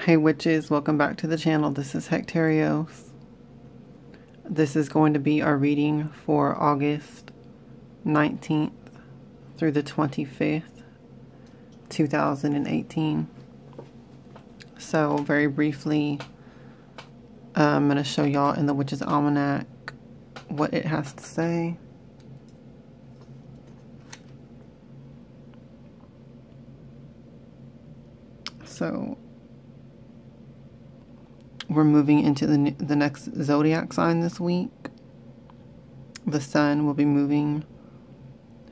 Hey witches, welcome back to the channel. This is Hectarios. This is going to be our reading for August 19th through the 25th, 2018. So very briefly, I'm going to show y'all in the Witch's Almanac what it has to say. So we're moving into the next zodiac sign this week. The sun will be moving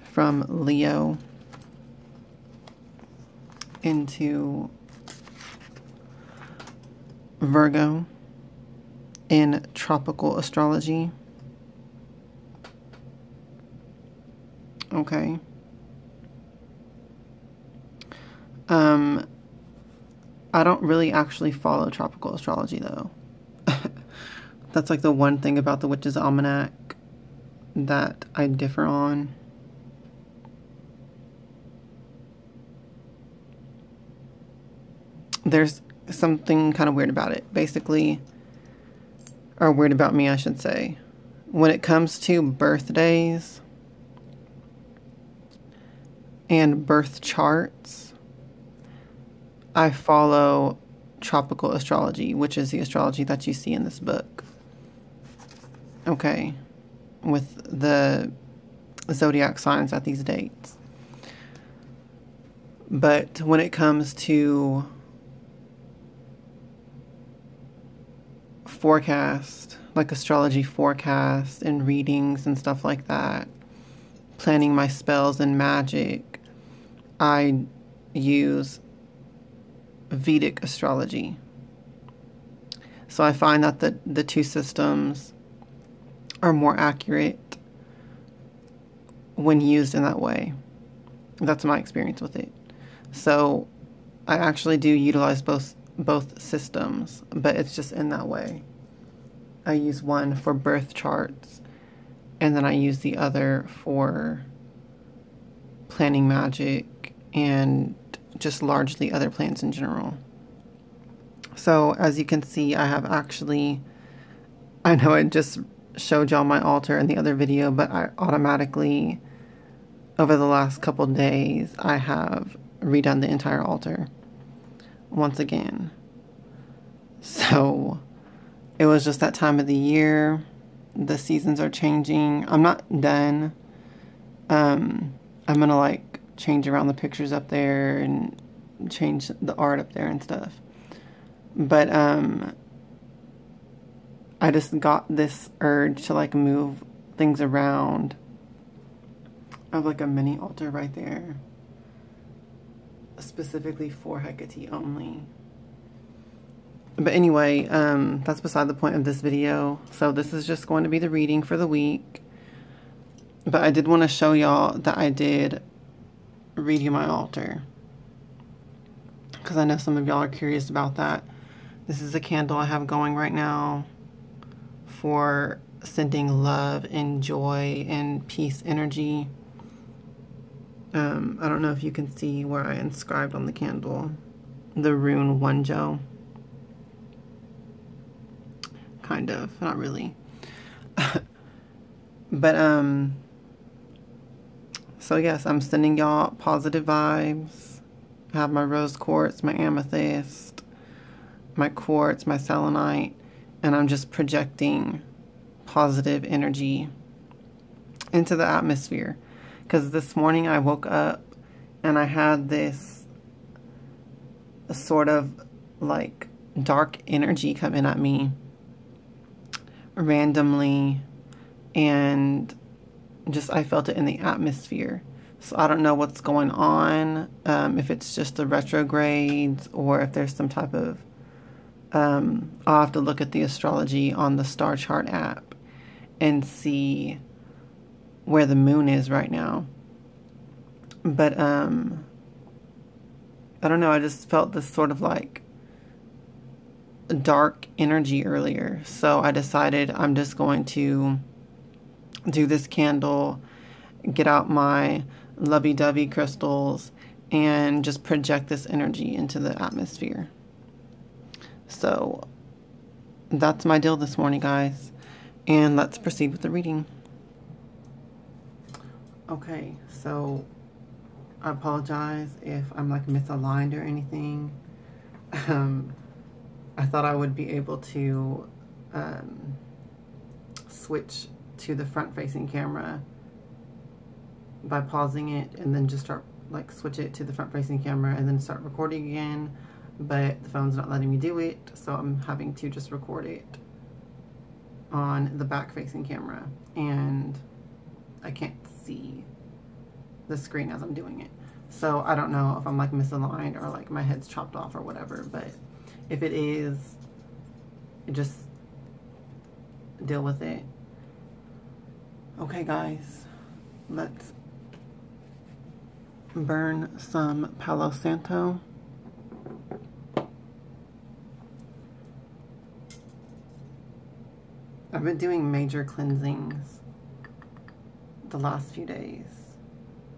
from Leo into Virgo in tropical astrology. Okay. I don't really actually follow tropical astrology though. That's like the one thing about the Witch's Almanac that I differ on. There's something kind of weird about it, basically, or weird about me, I should say. When it comes to birthdays and birth charts, I follow tropical astrology, which is the astrology that you see in this book. Okay, with the zodiac signs at these dates. But when it comes to forecast, like astrology forecast and readings and stuff like that, planning my spells and magic, I use Vedic astrology. So I find that the two systems are more accurate when used in that way. That's my experience with it. So I actually do utilize both systems, but it's just in that way. I use one for birth charts, and then I use the other for planning magic and just largely other plants in general. So as you can see, I have actually, I know I just showed y'all my altar in the other video, but I automatically, over the last couple days, I have redone the entire altar once again. So it was just that time of the year. The seasons are changing. I'm not done. I'm gonna like change around the pictures up there and change the art up there and stuff. But I just got this urge to like move things around. I have like a mini altar right there, specifically for Hecate only. But anyway, that's beside the point of this video. So this is just going to be the reading for the week. But I did want to show y'all that I did read you my altar, because I know some of y'all are curious about that. This is a candle I have going right now for sending love and joy and peace energy. I don't know if you can see where I inscribed on the candle the rune Wonjo. Kind of, not really. But so yes, I'm sending y'all positive vibes. I have my rose quartz, my amethyst, my quartz, my selenite, and I'm just projecting positive energy into the atmosphere. Because this morning I woke up and I had this sort of like dark energy coming at me randomly, and just I felt it in the atmosphere. So I don't know what's going on, if it's just the retrogrades or if there's some type of I'll have to look at the astrology on the star chart app and see where the moon is right now. But I don't know, I just felt this sort of like dark energy earlier. So I decided I'm just going to do this candle, get out my lovey-dovey crystals, and just project this energy into the atmosphere. So that's my deal this morning, guys. And let's proceed with the reading. Okay, so I apologize if I'm like misaligned or anything. I thought I would be able to switch to the front-facing camera by pausing it and then just start, like, switch it to the front-facing camera and then start recording again, but the phone's not letting me do it, so I'm having to just record it on the back-facing camera, and I can't see the screen as I'm doing it. So I don't know if I'm like misaligned or like my head's chopped off or whatever, but if it is, just deal with it. Okay, guys, let's burn some Palo Santo. I've been doing major cleansings the last few days,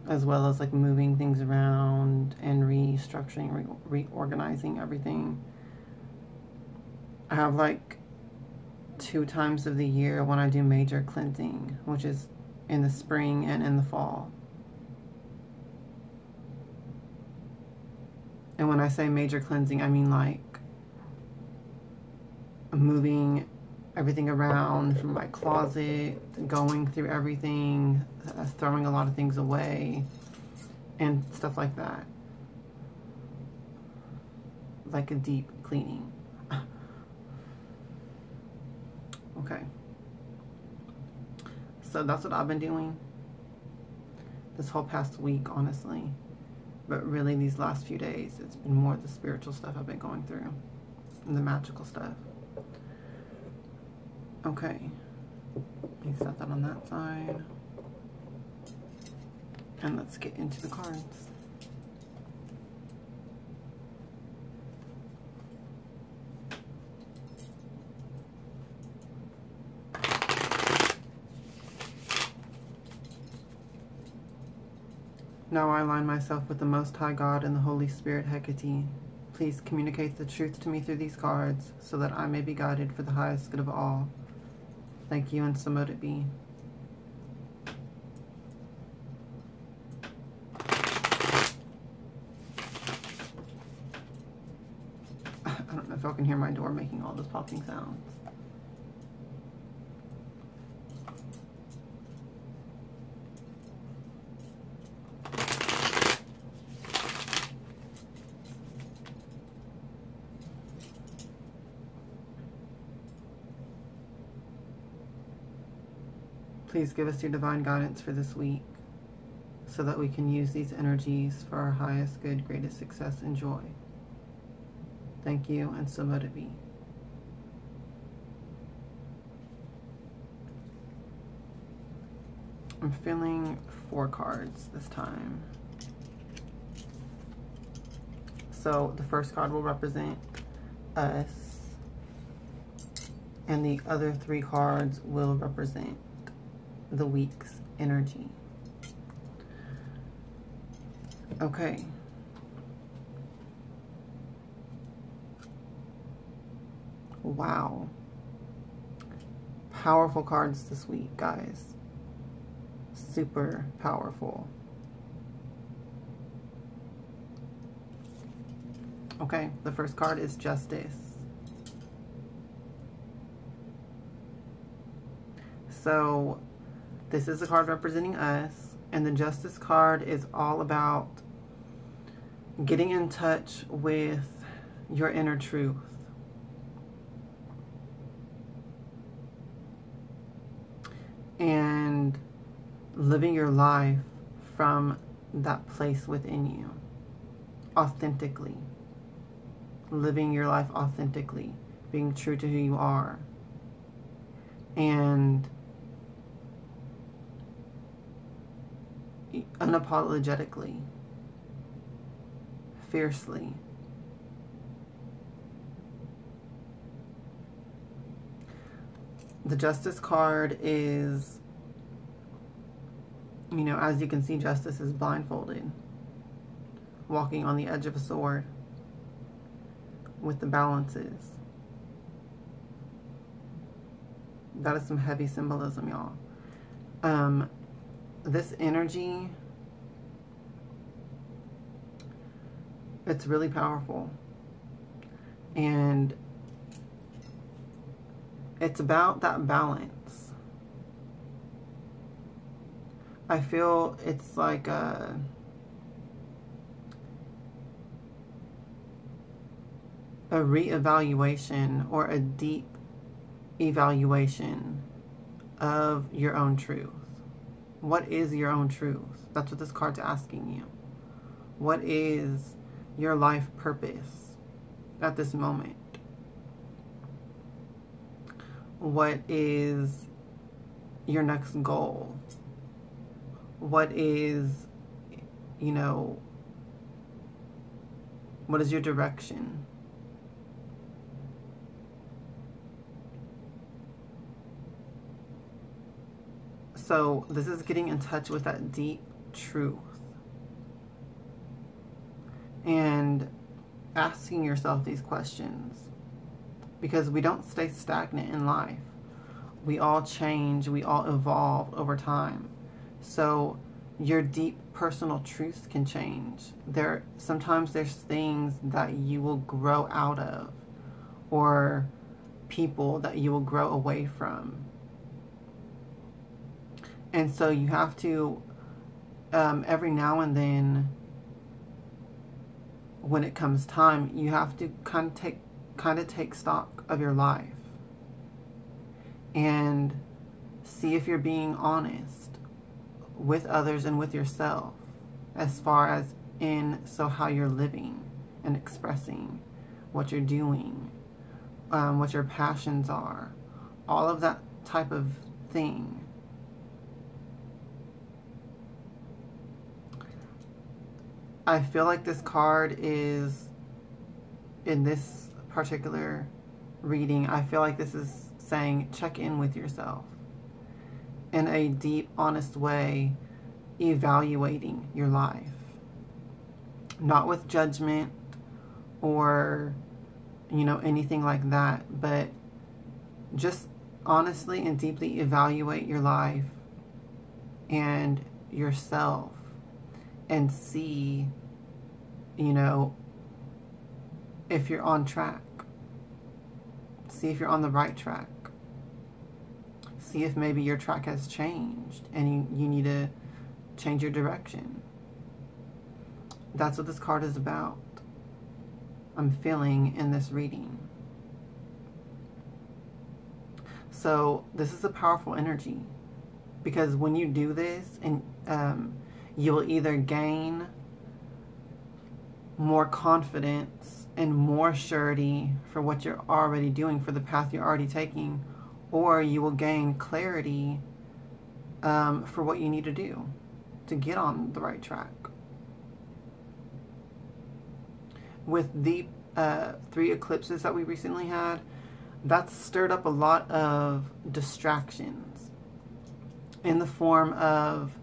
as well as like moving things around and restructuring, reorganizing everything. I have like 2 times of the year when I do major cleansing, which is in the spring and in the fall. And when I say major cleansing, I mean like moving everything around from my closet, going through everything, throwing a lot of things away, and stuff like that. Like a deep cleaning. Okay. So that's what I've been doing this whole past week, honestly. But really these last few days, it's been more the spiritual stuff I've been going through and the magical stuff. Okay. Let me set that on that side. And let's get into the cards. Now I align myself with the Most High God and the Holy Spirit Hecate. Please communicate the truth to me through these cards so that I may be guided for the highest good of all. Thank you, and so mote it be. I don't know if y'all can hear my door making all those popping sounds. Please give us your divine guidance for this week so that we can use these energies for our highest good, greatest success and joy. Thank you, and so mote it be. I'm feeling 4 cards this time. So the first card will represent us, and the other 3 cards will represent the week's energy. Okay. Wow. Powerful cards this week, guys. Super powerful. Okay, the first card is Justice. So this is the card representing us, and the Justice card is all about getting in touch with your inner truth. And living your life from that place within you, authentically. Living your life authentically, being true to who you are. And unapologetically, fiercely. The Justice card is, you know, as you can see, Justice is blindfolded, walking on the edge of a sword with the balances. That is some heavy symbolism, y'all. This energy, it's really powerful. And it's about that balance. I feel it's like a reevaluation or a deep evaluation of your own truth. What is your own truth? That's what this card's asking you. What is your life purpose at this moment? What is your next goal? What is, you know, what is your direction? So this is getting in touch with that deep truth and asking yourself these questions, because we don't stay stagnant in life. We all change, we all evolve over time. So your deep personal truths can change. Sometimes there's things that you will grow out of, or people that you will grow away from. And so you have to, every now and then, when it comes time, you have to kind of take stock of your life and see if you're being honest with others and with yourself, as far as how you're living and expressing what you're doing, what your passions are, all of that type of thing. I feel like this card is, in this particular reading, I feel like this is saying check in with yourself in a deep, honest way, evaluating your life. Not with judgment or, you know, anything like that, but just honestly and deeply evaluate your life and yourself and see, you know, if you're on track. See if you're on the right track. See if maybe your track has changed and you need to change your direction. That's what this card is about. I'm feeling in this reading. So this is a powerful energy, because when you do this, and you will either gain more confidence and more surety for what you're already doing, for the path you're already taking, or you will gain clarity for what you need to do to get on the right track. With the 3 eclipses that we recently had, that's stirred up a lot of distractions in the form of,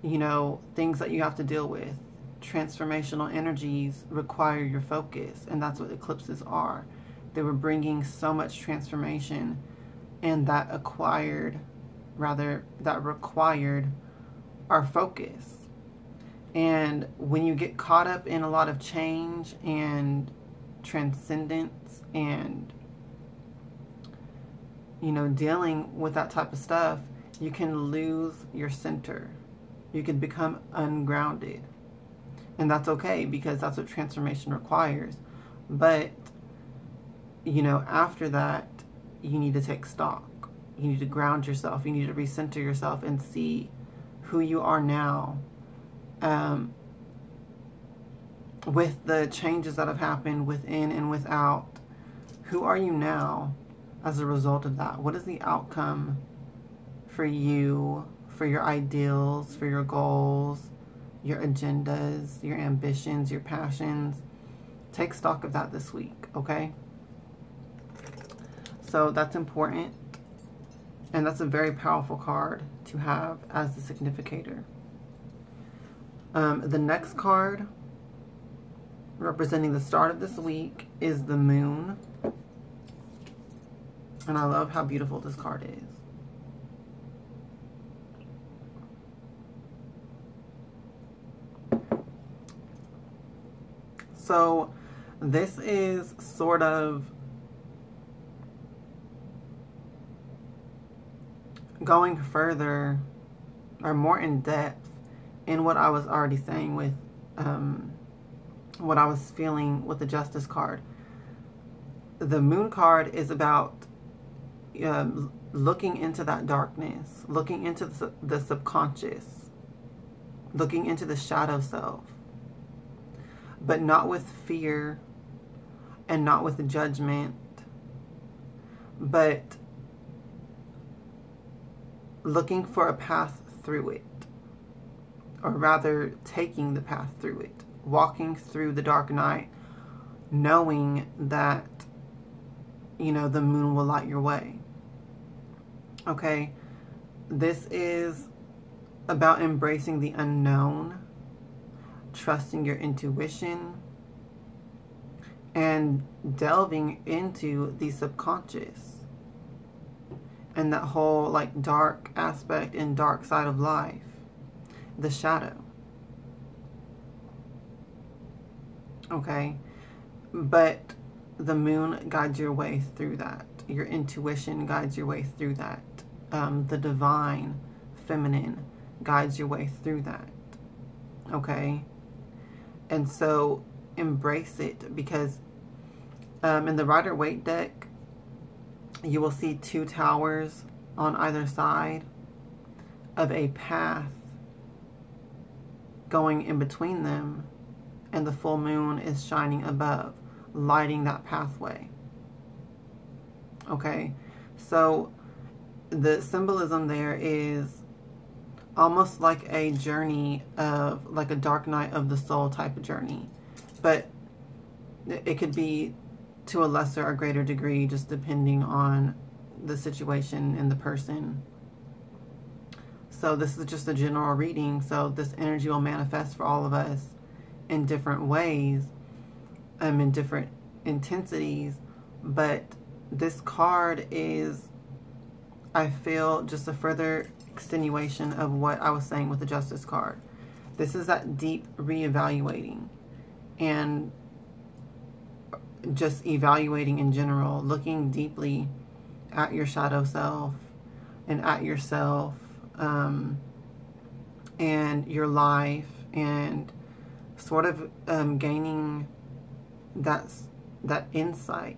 you know, things that you have to deal with. Transformational energies require your focus, and that's what eclipses are. They were bringing so much transformation, and that required our focus. And when you get caught up in a lot of change and transcendence and, you know, dealing with that type of stuff, you can lose your center. You can become ungrounded. And that's okay, because that's what transformation requires. But, you know, after that, you need to take stock. You need to ground yourself. You need to recenter yourself and see who you are now. With the changes that have happened within and without, who are you now as a result of that? What is the outcome for you, for your ideals, for your goals, your agendas, your ambitions, your passions? Take stock of that this week, okay? So that's important, and that's a very powerful card to have as the significator. The next card, representing the start of this week, is the Moon. And I love how beautiful this card is. So this is sort of going further or more in depth in what I was already saying with what I was feeling with the Justice card. The Moon card is about looking into that darkness, looking into the subconscious, looking into the shadow self, but not with fear and not with judgment, but looking for a path through it, or rather taking the path through it, walking through the dark night, knowing that, you know, the moon will light your way. Okay? This is about embracing the unknown, trusting your intuition, and delving into the subconscious and that whole like dark aspect and dark side of life, the shadow. Okay? But the moon guides your way through that. Your intuition guides your way through that. The divine feminine guides your way through that. Okay? And so embrace it, because in the Rider-Waite deck, you will see 2 towers on either side of a path going in between them, and the full moon is shining above, lighting that pathway. Okay, so the symbolism there is almost like a journey of, like a dark night of the soul type of journey, but it could be to a lesser or greater degree, just depending on the situation and the person. So this is just a general reading, so this energy will manifest for all of us in different ways, in different intensities, but this card is, I feel, just a further extenuation of what I was saying with the Justice card. This is that deep reevaluating and just evaluating in general, looking deeply at your shadow self and at yourself, and your life, and sort of gaining that insight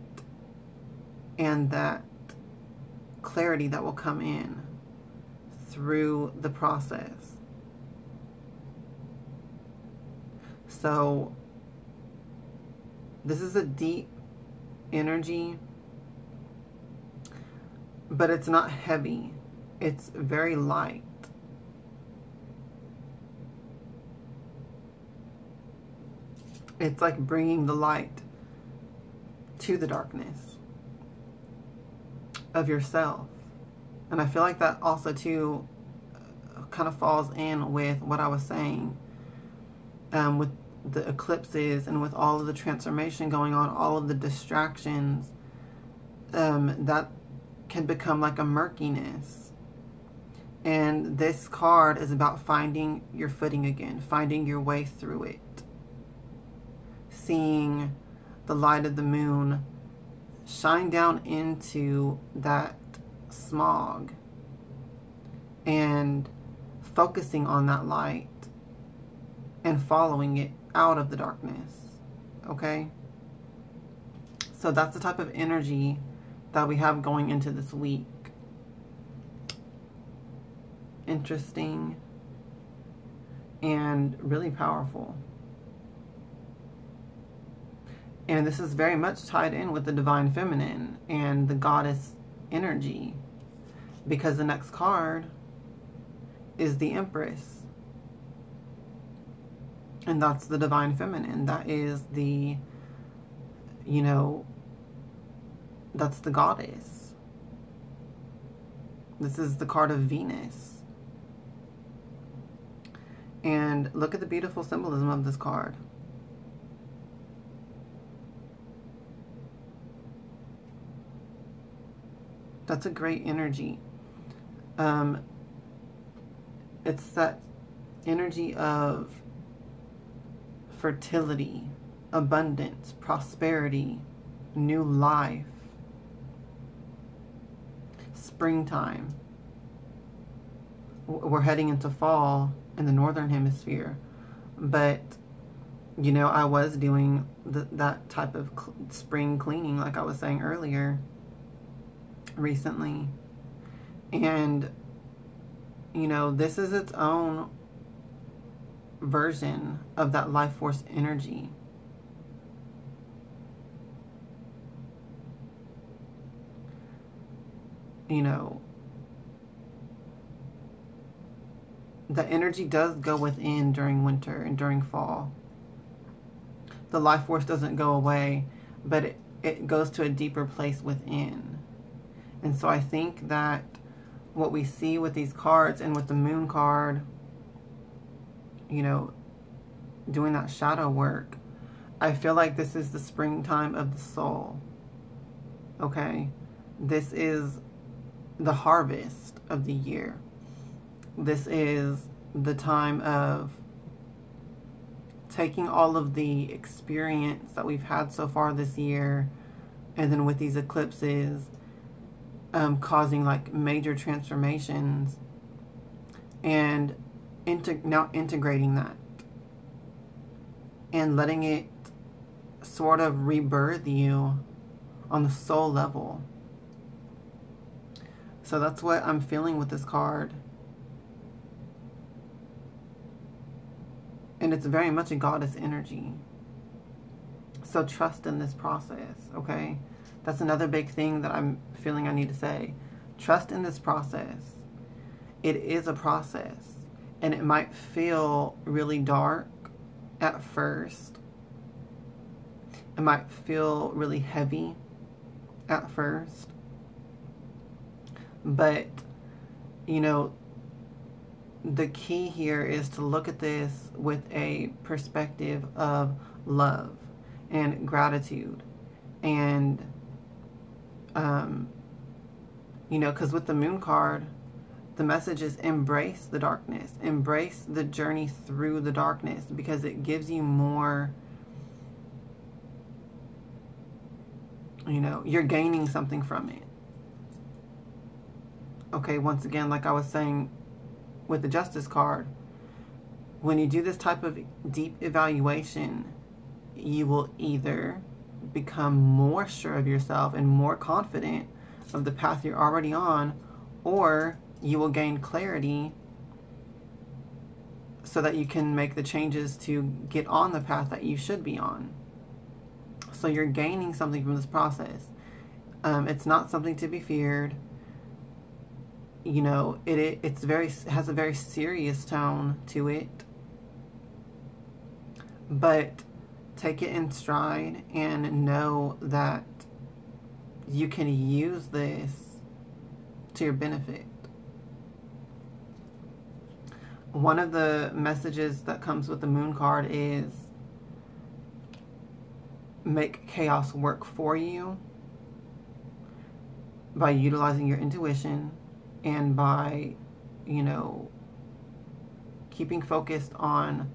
and that clarity that will come in through the process. So this is a deep energy, but it's not heavy. It's very light. It's like bringing the light to the darkness of yourself. And I feel like that also too kind of falls in with what I was saying with the eclipses and with all of the transformation going on, all of the distractions that can become like a murkiness. And this card is about finding your footing again, finding your way through it, seeing the light of the moon shine down into that smog and focusing on that light and following it out of the darkness. Okay? So that's the type of energy that we have going into this week. Interesting and really powerful. And this is very much tied in with the divine feminine and the goddess energy, because the next card is the Empress. And that's the divine feminine. That is the, you know, that's the goddess. This is the card of Venus. And look at the beautiful symbolism of this card. That's a great energy. It's that energy of fertility, abundance, prosperity, new life, springtime. We're heading into fall in the northern hemisphere, but you know, I was doing that type of spring cleaning, like I was saying earlier, recently. And, you know, this is its own version of that life force energy. You know, the energy does go within during winter and during fall. The life force doesn't go away, but it goes to a deeper place within. And so I think that what we see with these cards and with the moon card, you know, doing that shadow work, I feel like this is the springtime of the soul. Okay? This is the harvest of the year. This is the time of taking all of the experience that we've had so far this year, and then with these eclipses, causing like major transformations, and now integrating that and letting it sort of rebirth you on the soul level. So that's what I'm feeling with this card. And it's very much a goddess energy. So trust in this process, okay? That's another big thing that I'm feeling I need to say. Trust in this process. It is a process. And it might feel really dark at first. It might feel really heavy at first. But, you know, the key here is to look at this with a perspective of love and gratitude. And, you know, because with the moon card, the message is embrace the darkness. Embrace the journey through the darkness, because it gives you more, you know, you're gaining something from it. Okay, once again, like I was saying with the Justice card, when you do this type of deep evaluation, you will either become more sure of yourself and more confident of the path you're already on, or you will gain clarity so that you can make the changes to get on the path that you should be on. So you're gaining something from this process. It's not something to be feared. You know, it has a very serious tone to it. But take it in stride and know that you can use this to your benefit. One of the messages that comes with the moon card is make chaos work for you by utilizing your intuition and by, you know, keeping focused on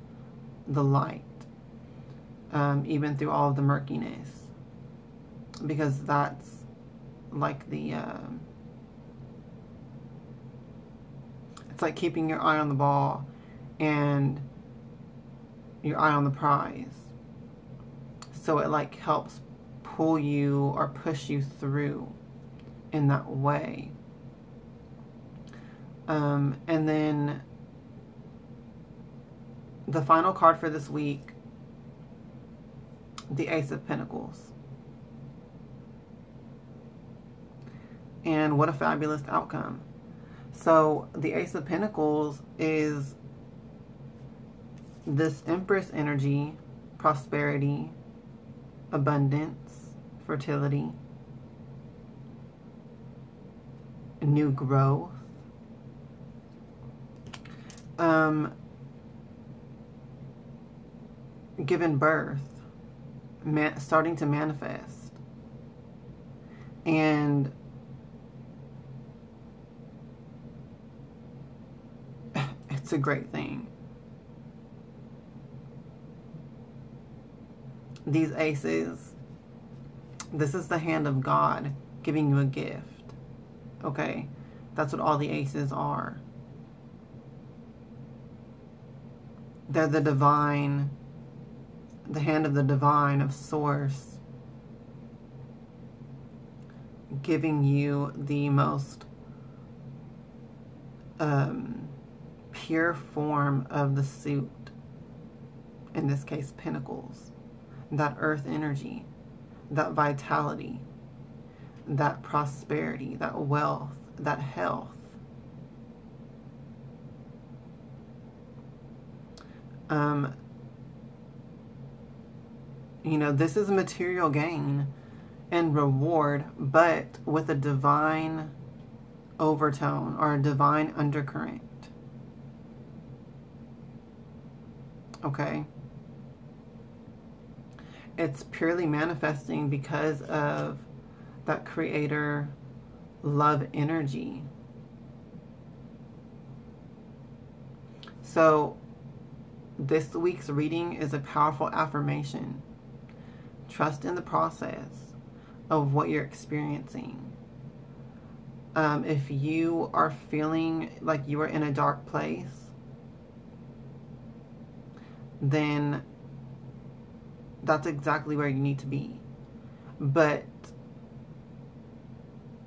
the light, even through all of the murkiness, because that's like the it's like keeping your eye on the ball and your eye on the prize. So it like helps pull you or push you through in that way. And then the final card for this week, the Ace of Pentacles. And what a fabulous outcome. So the Ace of Pentacles is this Empress energy, prosperity, abundance, fertility, new growth, given birth, starting to manifest. And it's a great thing. These aces, this is the hand of God giving you a gift. Okay? That's what all the aces are. They're the divine, the hand of the divine, of source, giving you the most pure form of the suit. In this case, pentacles. That earth energy, that vitality, that prosperity, that wealth, that health. You know, this is material gain and reward, but with a divine overtone or a divine undercurrent. Okay? It's purely manifesting because of that creator love energy. So this week's reading is a powerful affirmation. Trust in the process of what you're experiencing. If you are feeling like you are in a dark place, then that's exactly where you need to be. But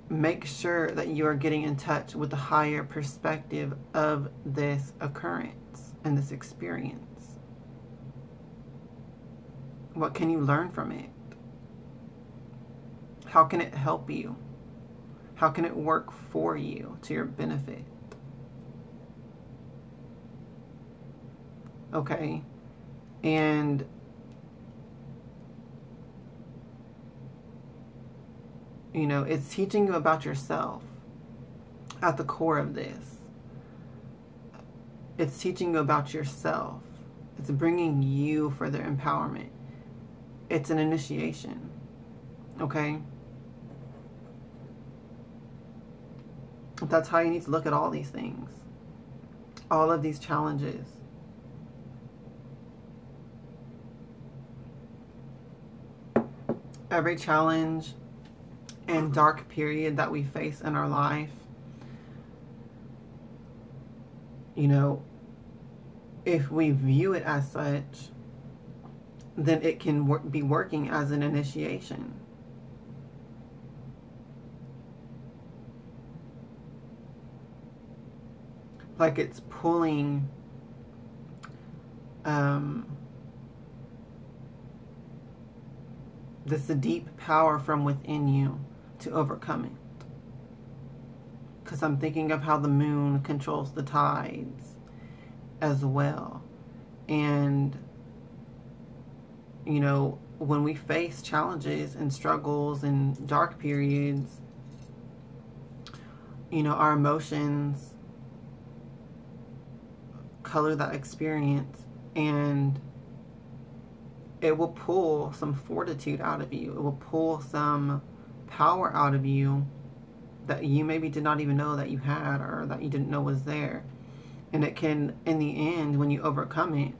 make sure that you are getting in touch with the higher perspective of this occurrence and this experience. What can you learn from it? How can it help you? How can it work for you to your benefit? Okay? And you know, it's teaching you about yourself at the core of this. It's teaching you about yourself. It's bringing you further empowerment. It's an initiation. Okay? That's how you need to look at all these things. All of these challenges. Every challenge and dark period that we face in our life, you know, if we view it as such, then it can be working as an initiation. Like it's pulling this deep power from within you to overcome it. Because I'm thinking of how the moon controls the tides as well. And, you know, when we face challenges and struggles and dark periods, you know, our emotions color that experience, and it will pull some fortitude out of you. It will pull some power out of you that you maybe did not even know that you had, or that you didn't know was there. And it can, in the end, when you overcome it,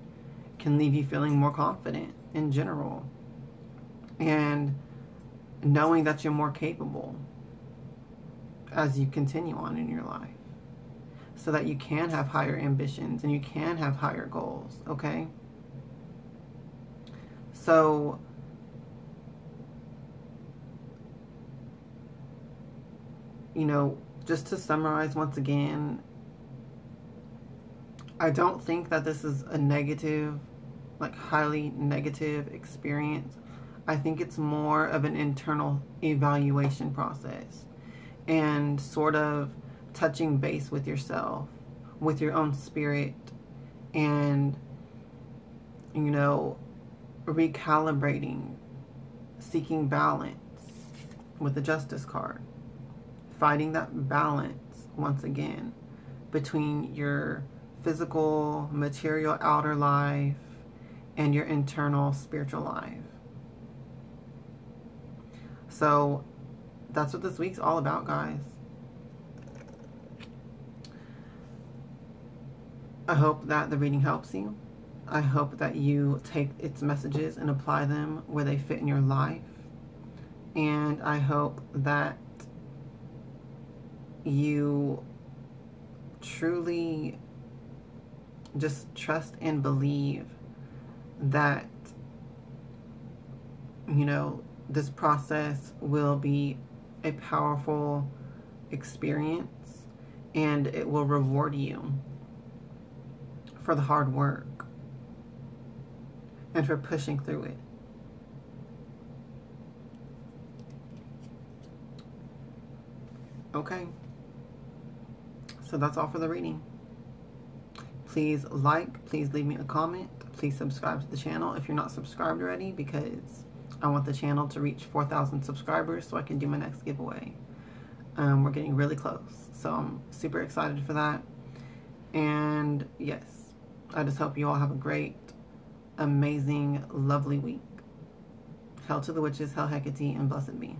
can leave you feeling more confident in general. And knowing that you're more capable as you continue on in your life. So that you can have higher ambitions and you can have higher goals, okay? So, you know, just to summarize once again, I don't think that this is a negative, like highly negative experience. I think it's more of an internal evaluation process and sort of touching base with yourself, with your own spirit, and, you know, recalibrating, seeking balance with the Justice card. Finding that balance, once again, between your physical, material, outer life and your internal spiritual life. So that's what this week's all about, guys. I hope that the reading helps you. I hope that you take its messages and apply them where they fit in your life. And I hope that you truly just trust and believe that, you know, this process will be a powerful experience and it will reward you for the hard work and for pushing through it. Okay, so that's all for the reading. Please like, please leave me a comment, please subscribe to the channel if you're not subscribed already, because I want the channel to reach 4,000 subscribers so I can do my next giveaway. We're getting really close, so I'm super excited for that. And yes, I just hope you all have a great, amazing, lovely week. Hail to the witches, hail Hecate, and blessed be.